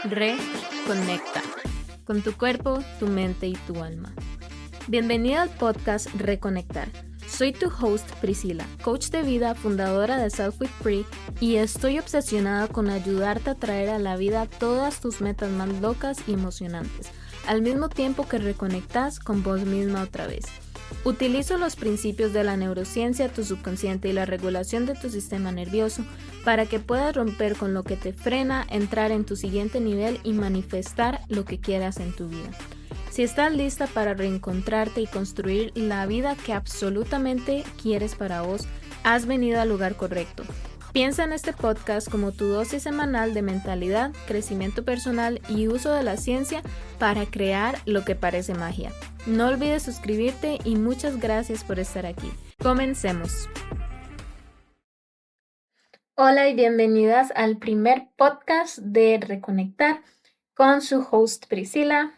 Reconecta con tu cuerpo, tu mente y tu alma. Bienvenida al podcast Reconectar. Soy tu host Priscila, coach de vida, fundadora de Self With Free, y estoy obsesionada con ayudarte a traer a la vida todas tus metas más locas y emocionantes, al mismo tiempo que reconectas con vos misma otra vez. Utilizo los principios de la neurociencia, tu subconsciente y la regulación de tu sistema nervioso para que puedas romper con lo que te frena, entrar en tu siguiente nivel y manifestar lo que quieras en tu vida. Si estás lista para reencontrarte y construir la vida que absolutamente quieres para vos, has venido al lugar correcto. Piensa en este podcast como tu dosis semanal de mentalidad, crecimiento personal y uso de la ciencia para crear lo que parece magia. No olvides suscribirte y muchas gracias por estar aquí. Comencemos. Hola y bienvenidas al primer podcast de Reconectar con su host Priscila.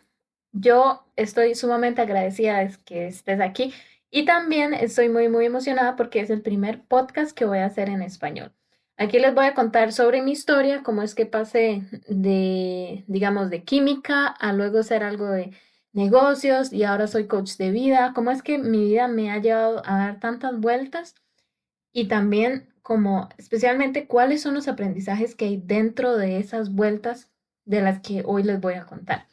Yo estoy sumamente agradecida de que estés aquí y también estoy muy emocionada porque es el primer podcast que voy a hacer en español. Aquí les voy a contar sobre mi historia, cómo es que pasé de química a luego ser algo de negocios y ahora soy coach de vida, cómo es que mi vida me ha llevado a dar tantas vueltas y también como especialmente cuáles son los aprendizajes que hay dentro de esas vueltas de las que hoy les voy a contar.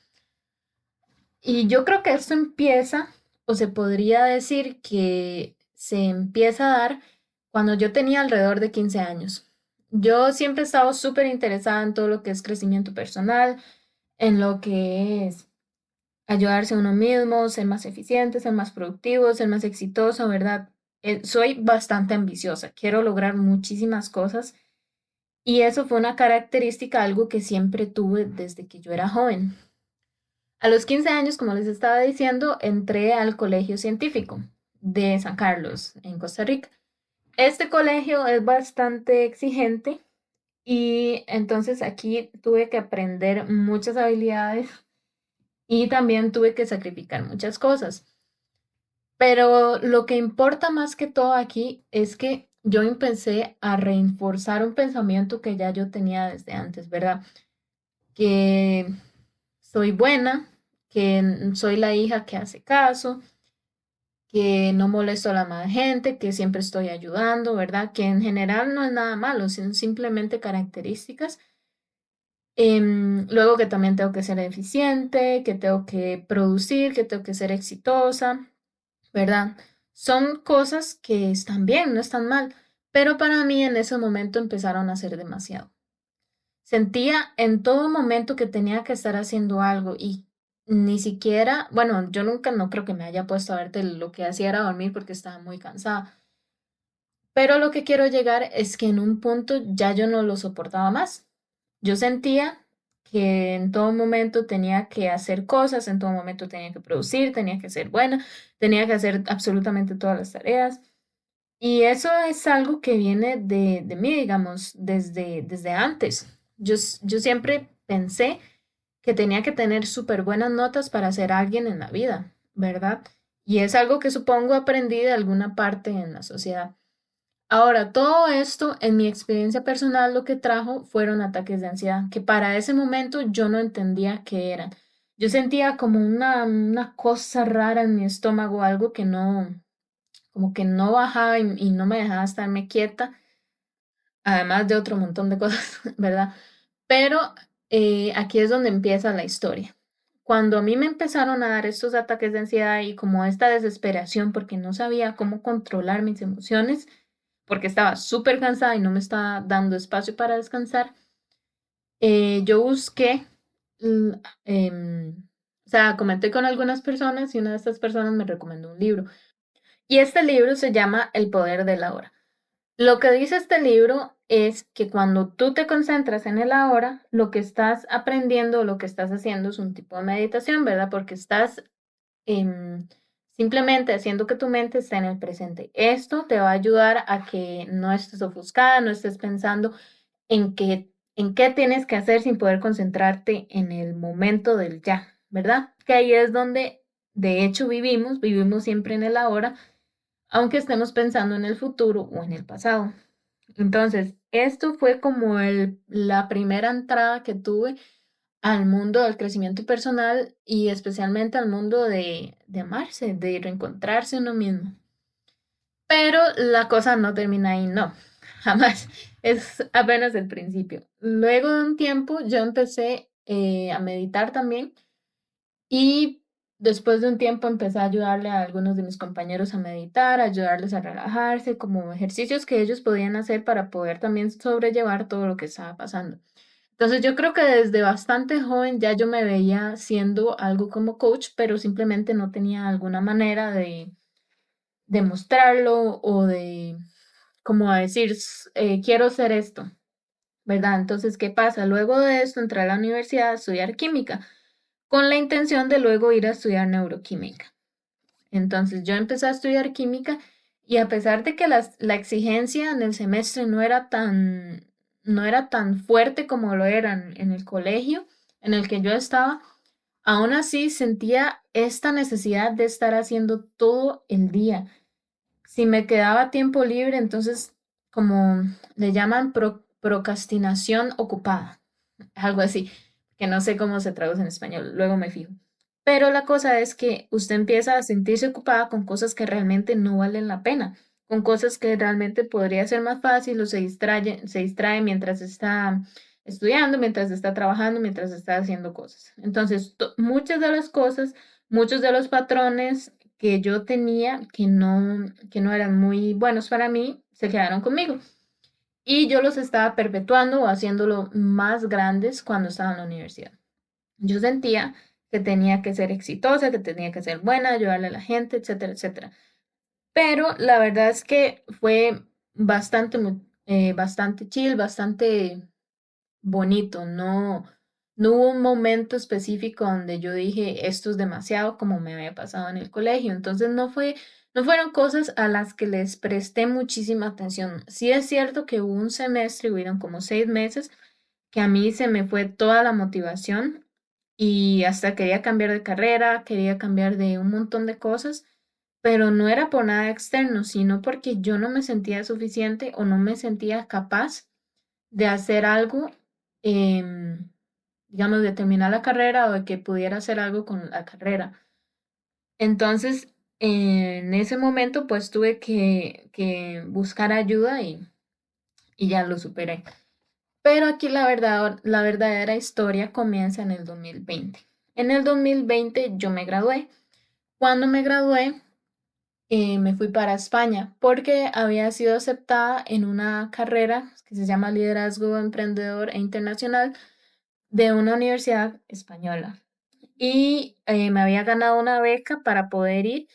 Y yo creo que esto empieza, o se podría decir que se empieza a dar cuando yo tenía alrededor de 15 años. Yo siempre he estado súper interesada en todo lo que es crecimiento personal, en lo que es ayudarse a uno mismo, ser más eficiente, ser más productivo, ser más exitoso, ¿verdad? Soy bastante ambiciosa, quiero lograr muchísimas cosas y eso fue una característica, algo que siempre tuve desde que yo era joven. A los 15 años, como les estaba diciendo, entré al Colegio Científico de San Carlos, en Costa Rica. Este colegio es bastante exigente y entonces aquí tuve que aprender muchas habilidades y también tuve que sacrificar muchas cosas. Pero lo que importa más que todo aquí es que yo empecé a reforzar un pensamiento que ya yo tenía desde antes, ¿verdad? Que soy buena, que soy la hija que hace caso, que no molesto a la más gente, que siempre estoy ayudando, ¿verdad? Que en general no es nada malo, son simplemente características. Luego que también tengo que ser eficiente, que tengo que producir, que tengo que ser exitosa, ¿verdad? Son cosas que están bien, no están mal, pero para mí en ese momento empezaron a ser demasiado. Sentía en todo momento que tenía que estar haciendo algo y ni siquiera, bueno, yo nunca no creo que me haya puesto a verte, lo que hacía era dormir porque estaba muy cansada. Pero lo que quiero llegar es que en un punto ya yo no lo soportaba más. Yo sentía que en todo momento tenía que hacer cosas, en todo momento tenía que producir, tenía que ser buena, tenía que hacer absolutamente todas las tareas. Y eso es algo que viene de mí, digamos, desde antes. Yo siempre pensé que tenía que tener súper buenas notas para ser alguien en la vida, ¿verdad? Y es algo que supongo aprendí de alguna parte en la sociedad. Ahora, todo esto en mi experiencia personal lo que trajo fueron ataques de ansiedad, que para ese momento yo no entendía qué eran. Yo sentía como una cosa rara en mi estómago, algo que no, como que no bajaba y no me dejaba estarme quieta, además de otro montón de cosas, ¿verdad? Pero aquí es donde empieza la historia. Cuando a mí me empezaron a dar estos ataques de ansiedad y como esta desesperación porque no sabía cómo controlar mis emociones, porque estaba súper cansada y no me estaba dando espacio para descansar, yo busqué, mm, o sea, comenté con algunas personas y una de estas personas me recomendó un libro. Y este libro se llama El poder de la hora. Lo que dice este libro es que cuando tú te concentras en el ahora, lo que estás aprendiendo, lo que estás haciendo es un tipo de meditación, ¿verdad? Porque estás em, simplemente haciendo que tu mente esté en el presente. Esto te va a ayudar a que no estés ofuscada, no estés pensando en qué tienes que hacer sin poder concentrarte en el momento del ya, ¿verdad? Que ahí es donde de hecho vivimos siempre en el ahora, aunque estemos pensando en el futuro o en el pasado. Entonces, esto fue como la primera entrada que tuve al mundo del crecimiento personal y especialmente al mundo de amarse, de reencontrarse uno mismo. Pero la cosa no termina ahí, no, jamás. Es apenas el principio. Luego de un tiempo yo empecé a meditar también y después de un tiempo empecé a ayudarle a algunos de mis compañeros a meditar, a ayudarles a relajarse, como ejercicios que ellos podían hacer para poder también sobrellevar todo lo que estaba pasando. Entonces yo creo que desde bastante joven ya yo me veía siendo algo como coach, pero simplemente no tenía alguna manera de mostrarlo o de como decir, quiero ser esto, ¿verdad? Entonces, ¿qué pasa? Luego de esto entré a la universidad a estudiar química con la intención de luego ir a estudiar neuroquímica. Entonces yo empecé a estudiar química y a pesar de que la exigencia en el semestre no era tan fuerte como lo eran en el colegio en el que yo estaba, aún así sentía esta necesidad de estar haciendo todo el día. Si me quedaba tiempo libre, entonces como le llaman procrastinación ocupada, algo así, que no sé cómo se traduce en español, luego me fijo. Pero la cosa es que usted empieza a sentirse ocupada con cosas que realmente no valen la pena, con cosas que realmente podría ser más fácil o se distrae mientras está estudiando, mientras está trabajando, mientras está haciendo cosas. Entonces, muchas de las cosas, muchos de los patrones que yo tenía que no eran muy buenos para mí, se quedaron conmigo. Y yo los estaba perpetuando o haciéndolo más grandes cuando estaba en la universidad. Yo sentía que tenía que ser exitosa, que tenía que ser buena, ayudarle a la gente, etcétera, etcétera. Pero la verdad es que fue bastante chill, bastante bonito. No hubo un momento específico donde yo dije esto es demasiado como me había pasado en el colegio. Entonces no fueron cosas a las que les presté muchísima atención. Sí es cierto que hubo un semestre, hubieron como 6 meses que a mí se me fue toda la motivación y hasta quería cambiar de carrera, quería cambiar de un montón de cosas, pero no era por nada externo, sino porque yo no me sentía suficiente o no me sentía capaz de hacer algo, digamos, de terminar la carrera o de que pudiera hacer algo con la carrera. Entonces, en ese momento, pues tuve que buscar ayuda y ya lo superé. Pero aquí la verdadera historia comienza en el 2020. En el 2020 yo me gradué. Cuando me gradué, me fui para España porque había sido aceptada en una carrera que se llama Liderazgo Emprendedor e Internacional de una universidad española. Y me había ganado una beca para poder ir.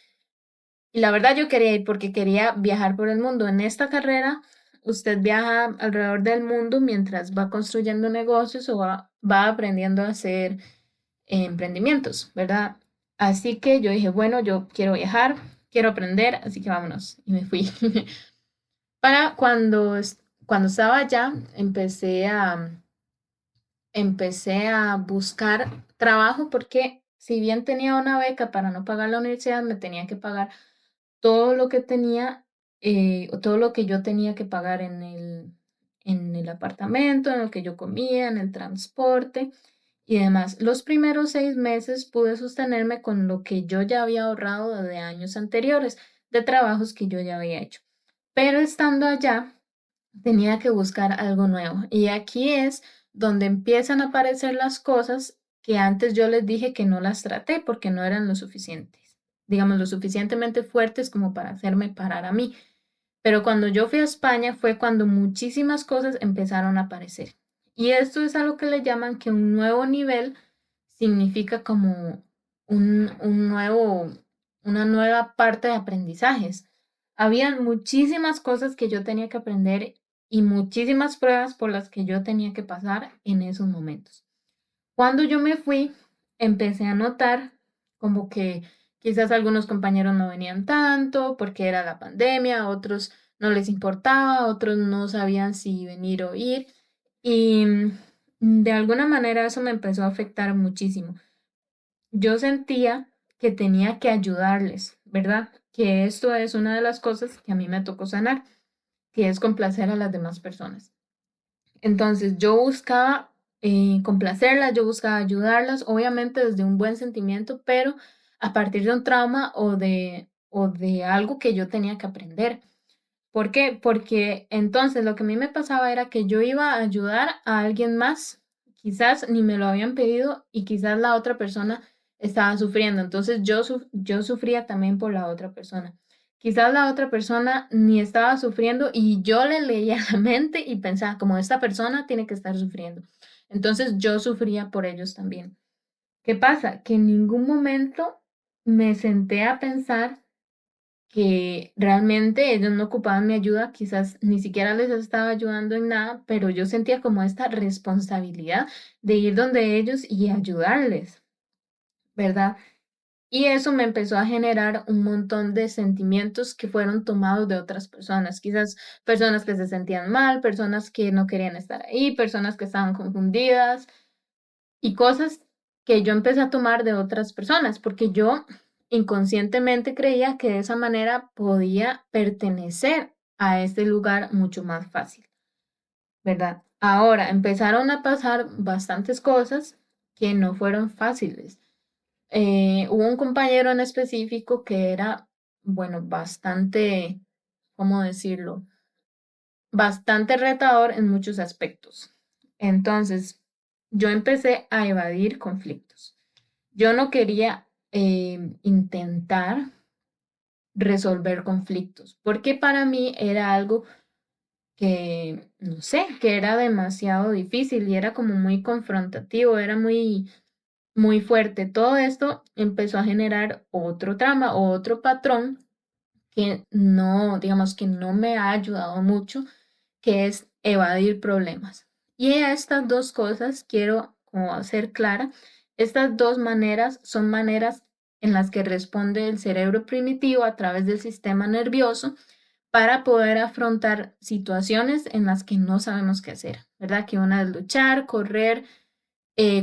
Y la verdad yo quería ir porque quería viajar por el mundo. En esta carrera, usted viaja alrededor del mundo mientras va construyendo negocios o va aprendiendo a hacer emprendimientos, ¿verdad? Así que yo dije, bueno, yo quiero viajar, quiero aprender, así que vámonos. Y me fui. Para cuando estaba allá, empecé a buscar trabajo porque si bien tenía una beca para no pagar la universidad, me tenía que pagar todo lo que tenía, o todo lo que yo tenía que pagar en el apartamento, en lo que yo comía, en el transporte y demás. Los primeros 6 meses pude sostenerme con lo que yo ya había ahorrado de años anteriores, de trabajos que yo ya había hecho. Pero estando allá, tenía que buscar algo nuevo. Y aquí es donde empiezan a aparecer las cosas que antes yo les dije que no las traté porque no eran lo suficientes, digamos, lo suficientemente fuertes como para hacerme parar a mí. Pero cuando yo fui a España fue cuando muchísimas cosas empezaron a aparecer. Y esto es a lo que le llaman que un nuevo nivel significa como un nuevo, una nueva parte de aprendizajes. Habían muchísimas cosas que yo tenía que aprender y muchísimas pruebas por las que yo tenía que pasar en esos momentos. Cuando yo me fui, empecé a notar como que quizás algunos compañeros no venían tanto porque era la pandemia, otros no les importaba, otros no sabían si venir o ir y de alguna manera eso me empezó a afectar muchísimo. Yo sentía que tenía que ayudarles, ¿verdad? Que esto es una de las cosas que a mí me tocó sanar. que es complacer a las demás personas. Entonces yo buscaba complacerlas, yo buscaba ayudarlas, obviamente desde un buen sentimiento, pero a partir de un trauma o de algo que yo tenía que aprender. ¿Por qué? Porque entonces lo que a mí me pasaba era que yo iba a ayudar a alguien más, quizás ni me lo habían pedido y quizás la otra persona estaba sufriendo, entonces yo sufría también por la otra persona. Quizás la otra persona ni estaba sufriendo y yo le leía la mente y pensaba, como esta persona tiene que estar sufriendo. Entonces yo sufría por ellos también. ¿Qué pasa? Que en ningún momento me senté a pensar que realmente ellos no ocupaban mi ayuda, quizás ni siquiera les estaba ayudando en nada, pero yo sentía como esta responsabilidad de ir donde ellos y ayudarles, ¿verdad? Y eso me empezó a generar un montón de sentimientos que fueron tomados de otras personas, quizás personas que se sentían mal, personas que no querían estar ahí, personas que estaban confundidas, y cosas que yo empecé a tomar de otras personas, porque yo inconscientemente creía que de esa manera podía pertenecer a este lugar mucho más fácil, ¿verdad? Ahora empezaron a pasar bastantes cosas que no fueron fáciles. Hubo un compañero en específico que era, bueno, bastante, ¿cómo decirlo? Bastante retador en muchos aspectos. Entonces, yo empecé a evadir conflictos. Yo no quería intentar resolver conflictos, porque para mí era algo que, no sé, que era demasiado difícil y era como muy confrontativo, era muy fuerte. Todo esto empezó a generar otro trama o otro patrón que no, digamos que no me ha ayudado mucho, que es evadir problemas. Y a estas dos cosas quiero como hacer clara, estas dos maneras son maneras en las que responde el cerebro primitivo a través del sistema nervioso para poder afrontar situaciones en las que no sabemos qué hacer, ¿verdad? Que una es luchar, correr,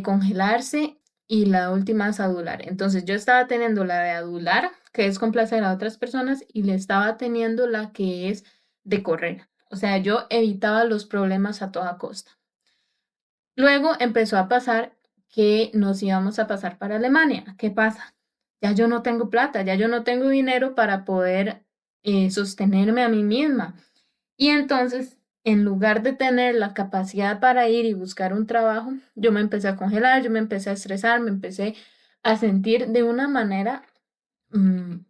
congelarse y la última es adular. Entonces yo estaba teniendo la de adular, que es complacer a otras personas, y le estaba teniendo la que es de correr. O sea, yo evitaba los problemas a toda costa. Luego empezó a pasar que nos íbamos a pasar para Alemania. ¿Qué pasa? Ya yo no tengo plata, ya yo no tengo dinero para poder sostenerme a mí misma. Y entonces, en lugar de tener la capacidad para ir y buscar un trabajo, yo me empecé a congelar, yo me empecé a estresar, me empecé a sentir de una manera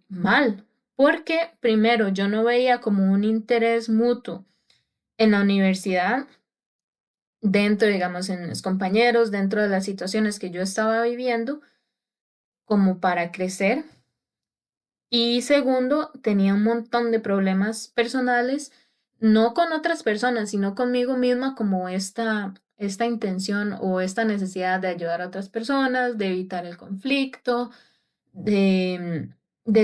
mal, porque primero yo no veía como un interés mutuo en la universidad, dentro, digamos, en los compañeros, dentro de las situaciones que yo estaba viviendo, como para crecer. Y segundo, tenía un montón de problemas personales, no con otras personas, sino conmigo misma, como esta intención o esta necesidad de ayudar a otras personas, de evitar el conflicto, de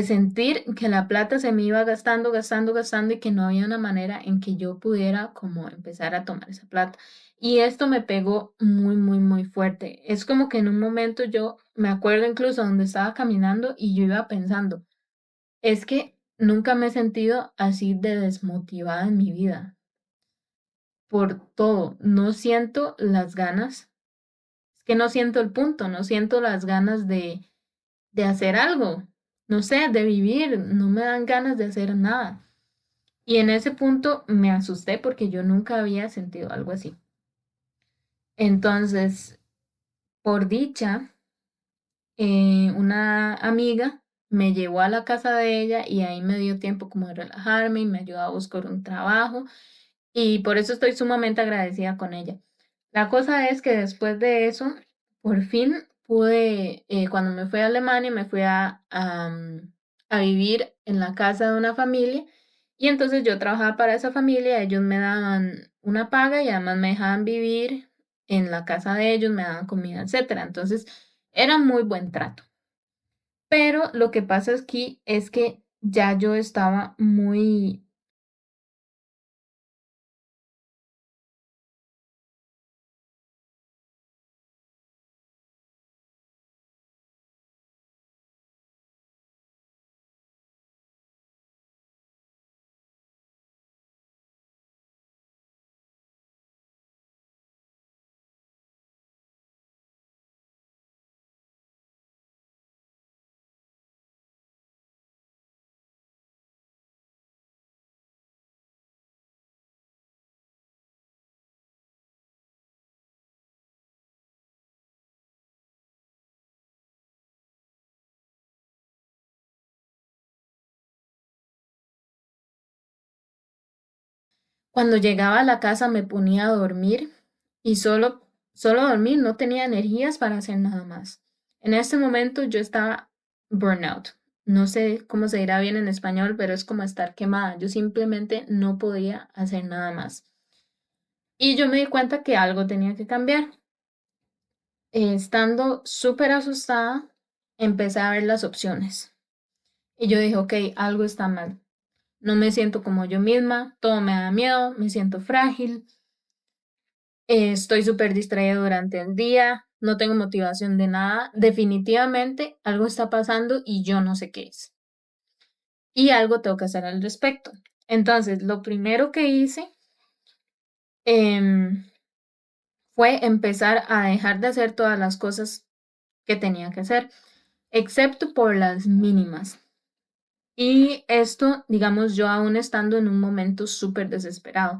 sentir que la plata se me iba gastando, gastando, gastando y que no había una manera en que yo pudiera como empezar a tomar esa plata. Y esto me pegó muy fuerte. Es como que en un momento yo me acuerdo incluso donde estaba caminando y yo iba pensando, es que nunca me he sentido así de desmotivada en mi vida por todo. No siento las ganas, es que no siento el punto, no siento las ganas de hacer algo, no sé, de vivir, no me dan ganas de hacer nada. Y en ese punto me asusté porque yo nunca había sentido algo así. Entonces, por dicha, una amiga me llevó a la casa de ella y ahí me dio tiempo como de relajarme y me ayudó a buscar un trabajo y por eso estoy sumamente agradecida con ella. La cosa es que después de eso, por fin pude, cuando me fui a Alemania, me fui a vivir en la casa de una familia y entonces yo trabajaba para esa familia, ellos me daban una paga y además me dejaban vivir en la casa de ellos, me daban comida, etcétera. Entonces era muy buen trato. Pero lo que pasa aquí es que ya yo estaba muy Cuando llegaba a la casa me ponía a dormir y solo dormir, no tenía energías para hacer nada más. En este momento yo estaba burnout. No sé cómo se dirá bien en español, pero es como estar quemada. Yo simplemente no podía hacer nada más. Y yo me di cuenta que algo tenía que cambiar. Estando súper asustada, empecé a ver las opciones. Y yo dije, ok, algo está mal. No me siento como yo misma, todo me da miedo, me siento frágil, estoy súper distraída durante el día, no tengo motivación de nada. Definitivamente algo está pasando y yo no sé qué es. Y algo tengo que hacer al respecto. Entonces, lo primero que hice em, fue empezar a dejar de hacer todas las cosas que tenía que hacer, excepto por las mínimas. Y esto, digamos, yo aún estando en un momento súper desesperado.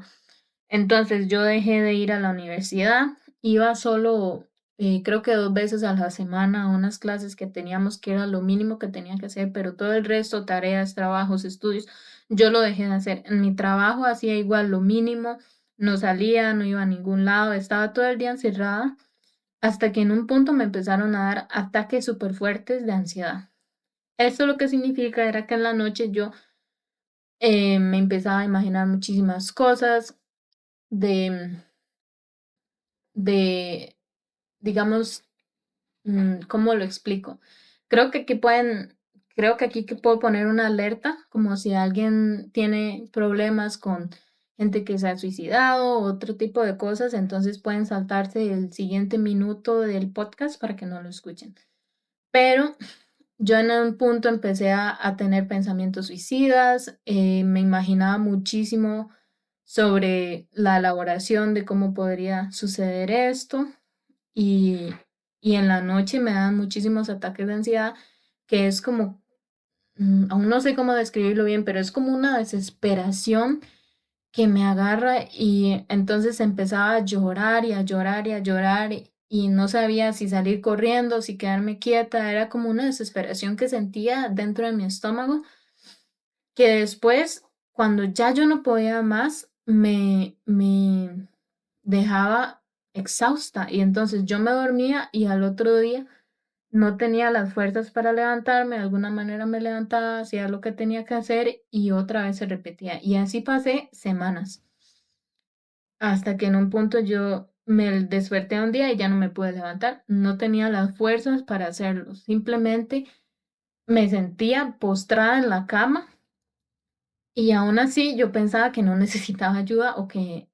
Entonces yo dejé de ir a la universidad, iba solo, creo que 2 veces a la semana a unas clases que teníamos, que era lo mínimo que tenía que hacer, pero todo el resto, tareas, trabajos, estudios, yo lo dejé de hacer. En mi trabajo hacía igual lo mínimo, no salía, no iba a ningún lado, estaba todo el día encerrada, hasta que en un punto me empezaron a dar ataques súper fuertes de ansiedad. Esto lo que significa era que en la noche yo me empezaba a imaginar muchísimas cosas de, de, digamos, ¿cómo lo explico? Creo que aquí pueden, creo que aquí que puedo poner una alerta, como si alguien tiene problemas con gente que se ha suicidado o otro tipo de cosas, entonces pueden saltarse el siguiente minuto del podcast para que no lo escuchen. Pero yo en un punto empecé a tener pensamientos suicidas, me imaginaba muchísimo sobre la elaboración de cómo podría suceder esto y, y en la noche me dan muchísimos ataques de ansiedad, que es como, aún no sé cómo describirlo bien, pero es como una desesperación que me agarra y entonces empezaba a llorar y a llorar y a llorar y no sabía si salir corriendo, si quedarme quieta, era como una desesperación que sentía dentro de mi estómago, que después, cuando ya yo no podía más, me dejaba exhausta y entonces yo me dormía y al otro día no tenía las fuerzas para levantarme, de alguna manera me levantaba, hacía lo que tenía que hacer y otra vez se repetía. Y así pasé semanas, hasta que en un punto yo me desperté un día y ya no me pude levantar, no tenía las fuerzas para hacerlo, simplemente me sentía postrada en la cama y aún así yo pensaba que no necesitaba ayuda o que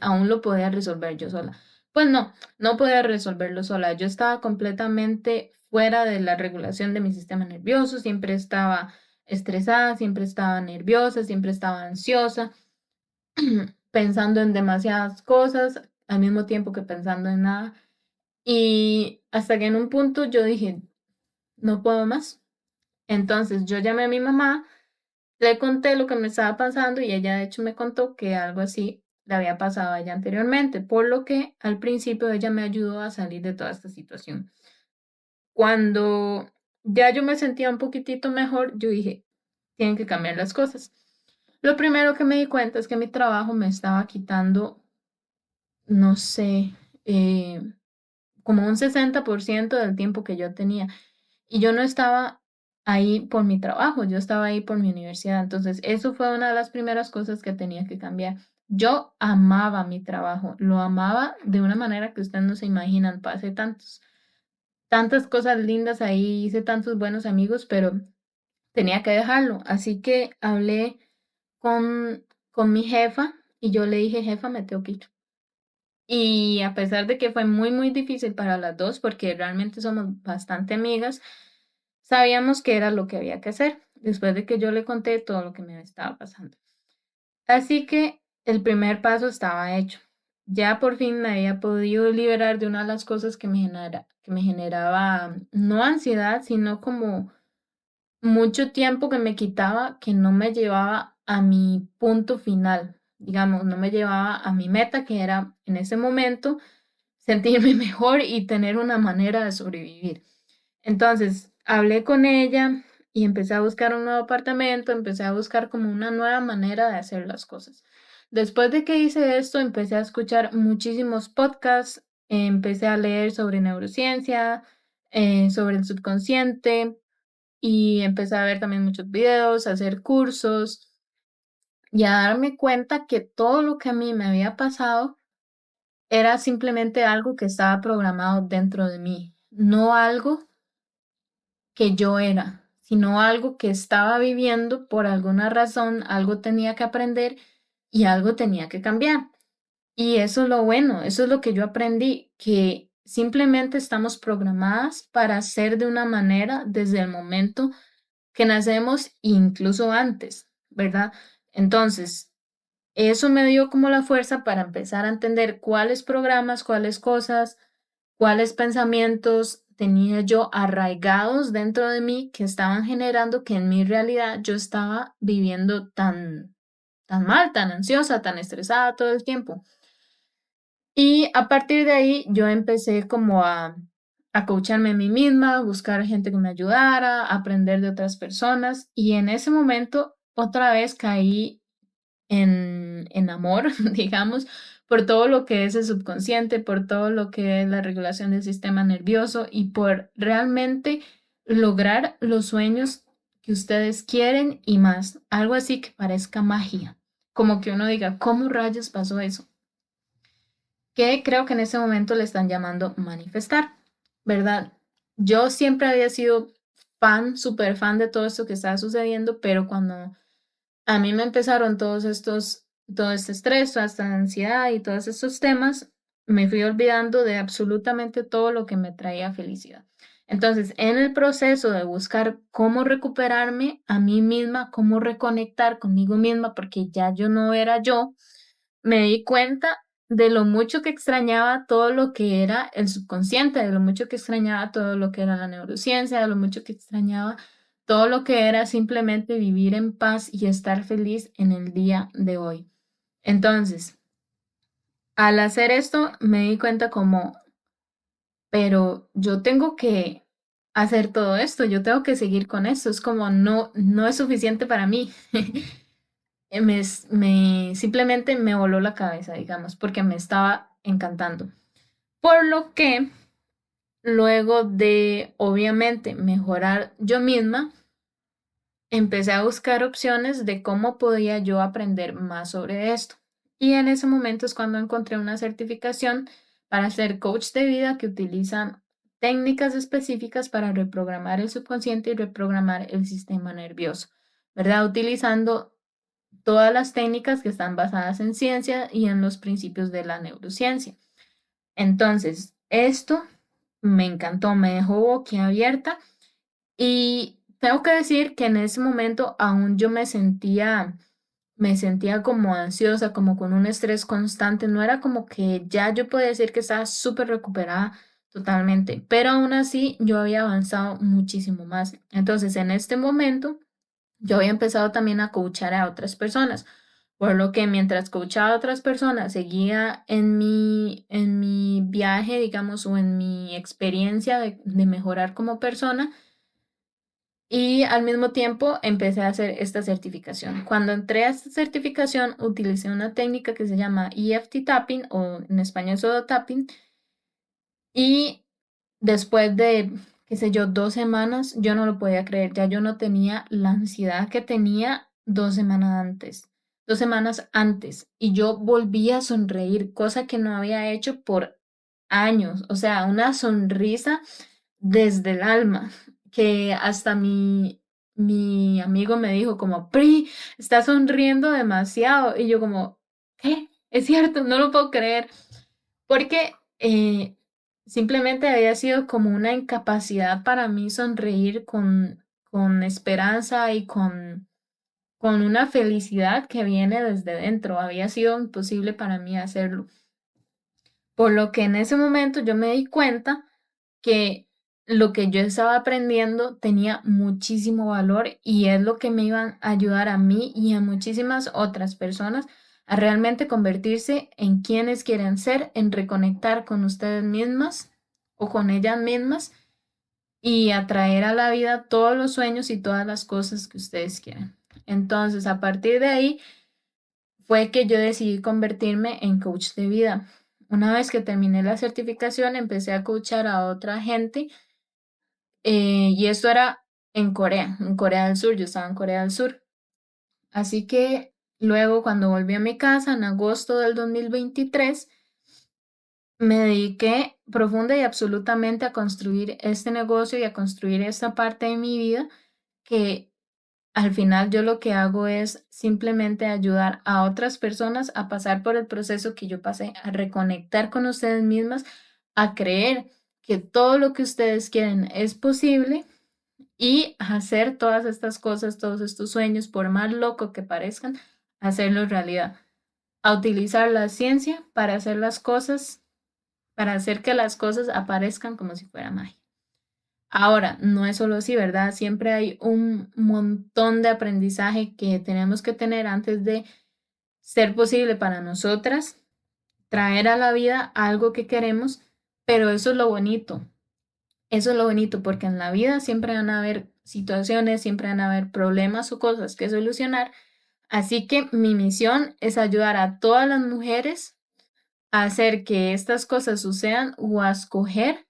aún lo podía resolver yo sola. Pues no, no podía resolverlo sola. Yo estaba completamente fuera de la regulación de mi sistema nervioso, siempre estaba estresada, siempre estaba nerviosa, siempre estaba ansiosa, pensando en demasiadas cosas al mismo tiempo que pensando en nada. Y hasta que en un punto yo dije, no puedo más. Entonces yo llamé a mi mamá, le conté lo que me estaba pasando y ella de hecho me contó que algo así le había pasado a ella anteriormente, por lo que al principio ella me ayudó a salir de toda esta situación. Cuando ya yo me sentía un poquitito mejor, yo dije, tienen que cambiar las cosas. Lo primero que me di cuenta es que mi trabajo me estaba quitando, no sé, como un 60% del tiempo que yo tenía. Y yo no estaba ahí por mi trabajo, yo estaba ahí por mi universidad. Entonces, eso fue una de las primeras cosas que tenía que cambiar. Yo amaba mi trabajo, lo amaba de una manera que ustedes no se imaginan. Pasé tantas cosas lindas ahí, hice tantos buenos amigos, pero tenía que dejarlo. Así que hablé con mi jefa y yo le dije, jefa, me tengo que ir. Y a pesar de que fue muy, muy difícil para las dos, porque realmente somos bastante amigas, sabíamos que era lo que había que hacer, después de que yo le conté todo lo que me estaba pasando. Así que el primer paso estaba hecho. Ya por fin me había podido liberar de una de las cosas que me generaba no ansiedad, sino como mucho tiempo que me quitaba, que no me llevaba a mi punto final, digamos, no me llevaba a mi meta, que era en ese momento sentirme mejor y tener una manera de sobrevivir. Entonces, hablé con ella y empecé a buscar un nuevo apartamento, empecé a buscar como una nueva manera de hacer las cosas. Después de que hice esto, empecé a escuchar muchísimos podcasts, empecé a leer sobre neurociencia, sobre el subconsciente y empecé a ver también muchos videos, a hacer cursos y a darme cuenta que todo lo que a mí me había pasado era simplemente algo que estaba programado dentro de mí, no algo que yo era, sino algo que estaba viviendo por alguna razón, algo tenía que aprender y algo tenía que cambiar. Y eso es lo bueno, eso es lo que yo aprendí, que simplemente estamos programadas para ser de una manera desde el momento que nacemos, incluso antes, ¿verdad? Entonces, eso me dio como la fuerza para empezar a entender cuáles programas, cuáles cosas, cuáles pensamientos tenía yo arraigados dentro de mí que estaban generando que en mi realidad yo estaba viviendo tan mal, tan ansiosa, tan estresada todo el tiempo. Y a partir de ahí yo empecé como a coacharme a mí misma, a buscar gente que me ayudara, a aprender de otras personas y en ese momento otra vez caí en amor, digamos, por todo lo que es el subconsciente, por todo lo que es la regulación del sistema nervioso y por realmente lograr los sueños que ustedes quieren y más. Algo así que parezca magia, como que uno diga, ¿cómo rayos pasó eso? Que creo que en ese momento le están llamando manifestar, ¿verdad? Yo siempre había sido fan, súper fan de todo esto que estaba sucediendo, pero cuando a mí me empezaron todo este estrés, toda esta ansiedad y todos estos temas, me fui olvidando de absolutamente todo lo que me traía felicidad. Entonces, en el proceso de buscar cómo recuperarme a mí misma, cómo reconectar conmigo misma, porque ya yo no era yo, me di cuenta de lo mucho que extrañaba todo lo que era el subconsciente, de lo mucho que extrañaba todo lo que era la neurociencia, de lo mucho que extrañaba todo lo que era simplemente vivir en paz y estar feliz en el día de hoy. Entonces, al hacer esto, me di cuenta como, pero yo tengo que hacer todo esto, yo tengo que seguir con esto, es como no es suficiente para mí. Simplemente me voló la cabeza, digamos, porque me estaba encantando. Por lo que luego de, obviamente, mejorar yo misma, empecé a buscar opciones de cómo podía yo aprender más sobre esto. Y en ese momento es cuando encontré una certificación para ser coach de vida que utiliza técnicas específicas para reprogramar el subconsciente y reprogramar el sistema nervioso, ¿verdad? Utilizando todas las técnicas que están basadas en ciencia y en los principios de la neurociencia. Entonces, esto me encantó, me dejó boquiabierta y tengo que decir que en ese momento aún yo me sentía como ansiosa, como con un estrés constante. No era como que ya yo podía decir que estaba súper recuperada totalmente, pero aún así yo había avanzado muchísimo más. Entonces, en este momento, yo había empezado también a coachar a otras personas, por lo que mientras coachaba a otras personas, seguía en mi viaje, digamos, o en mi experiencia de mejorar como persona y al mismo tiempo empecé a hacer esta certificación. Cuando entré a esta certificación, utilicé una técnica que se llama EFT tapping o en español solo tapping y después de, qué sé yo, 2 semanas, yo no lo podía creer, ya yo no tenía la ansiedad que tenía 2 semanas antes, 2 semanas antes, y yo volví a sonreír, cosa que no había hecho por años, o sea, una sonrisa desde el alma, que hasta mi amigo me dijo como, Pri, estás sonriendo demasiado, y yo como, ¿qué? Es cierto, no lo puedo creer, porque simplemente había sido como una incapacidad para mí sonreír con esperanza y con una felicidad que viene desde dentro. Había sido imposible para mí hacerlo. Por lo que en ese momento yo me di cuenta que lo que yo estaba aprendiendo tenía muchísimo valor y es lo que me iban a ayudar a mí y a muchísimas otras personas a realmente convertirse en quienes quieren ser, en reconectar con ustedes mismas o con ellas mismas y atraer a la vida todos los sueños y todas las cosas que ustedes quieren. Entonces, a partir de ahí, fue que yo decidí convertirme en coach de vida. Una vez que terminé la certificación, empecé a coachar a otra gente y esto era en Corea del Sur, yo estaba en Corea del Sur. Así que luego cuando volví a mi casa en agosto del 2023, me dediqué profunda y absolutamente a construir este negocio y a construir esta parte de mi vida que al final yo lo que hago es simplemente ayudar a otras personas a pasar por el proceso que yo pasé, a reconectar con ustedes mismas, a creer que todo lo que ustedes quieren es posible y hacer todas estas cosas, todos estos sueños, por más loco que parezcan, hacerlos realidad. A utilizar la ciencia para hacer las cosas, para hacer que las cosas aparezcan como si fuera magia. Ahora, no es solo así, ¿verdad? Siempre hay un montón de aprendizaje que tenemos que tener antes de ser posible para nosotras traer a la vida algo que queremos, pero eso es lo bonito. Eso es lo bonito porque en la vida siempre van a haber situaciones, siempre van a haber problemas o cosas que solucionar. Así que mi misión es ayudar a todas las mujeres a hacer que estas cosas sucedan o a escoger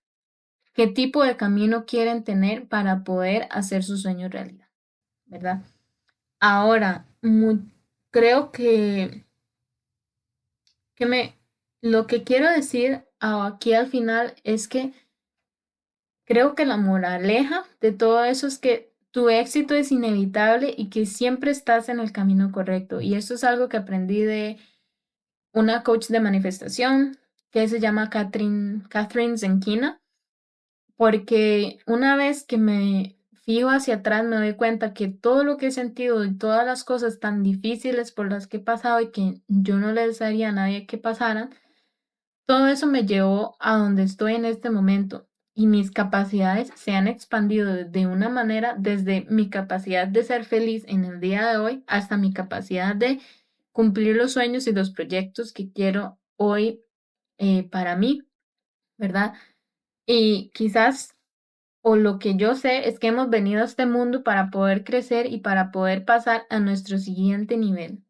qué tipo de camino quieren tener para poder hacer sus sueños realidad, ¿verdad? Ahora, creo que lo que quiero decir aquí al final es que creo que la moraleja de todo eso es que tu éxito es inevitable y que siempre estás en el camino correcto. Y eso es algo que aprendí de una coach de manifestación que se llama Catherine Zenkina, porque una vez que me fijo hacia atrás me doy cuenta que todo lo que he sentido y todas las cosas tan difíciles por las que he pasado y que yo no le desearía a nadie que pasaran, todo eso me llevó a donde estoy en este momento y mis capacidades se han expandido de una manera desde mi capacidad de ser feliz en el día de hoy hasta mi capacidad de cumplir los sueños y los proyectos que quiero hoy para mí, ¿verdad? Y quizás, o lo que yo sé, es que hemos venido a este mundo para poder crecer y para poder pasar a nuestro siguiente nivel.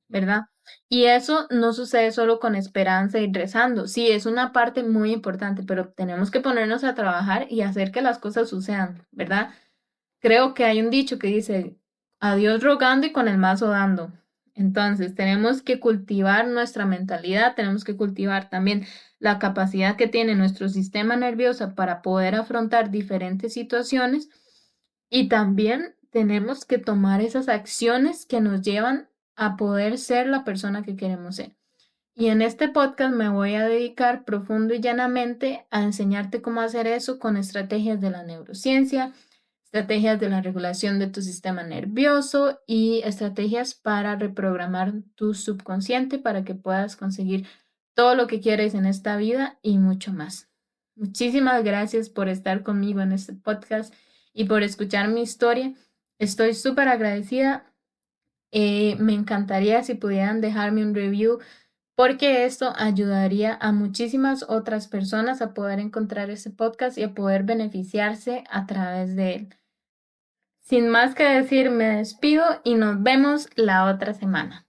¿Verdad? Y eso no sucede solo con esperanza y rezando. Sí, es una parte muy importante, pero tenemos que ponernos a trabajar y hacer que las cosas sucedan, ¿verdad? Creo que hay un dicho que dice, a Dios rogando y con el mazo dando. Entonces, tenemos que cultivar nuestra mentalidad, tenemos que cultivar también la capacidad que tiene nuestro sistema nervioso para poder afrontar diferentes situaciones y también tenemos que tomar esas acciones que nos llevan a poder ser la persona que queremos ser. Y en este podcast me voy a dedicar profundo y llanamente a enseñarte cómo hacer eso con estrategias de la neurociencia, estrategias de la regulación de tu sistema nervioso y estrategias para reprogramar tu subconsciente para que puedas conseguir todo lo que quieres en esta vida y mucho más. Muchísimas gracias por estar conmigo en este podcast y por escuchar mi historia. Estoy súper agradecida. Me encantaría si pudieran dejarme un review porque esto ayudaría a muchísimas otras personas a poder encontrar este podcast y a poder beneficiarse a través de él. Sin más que decir, me despido y nos vemos la otra semana.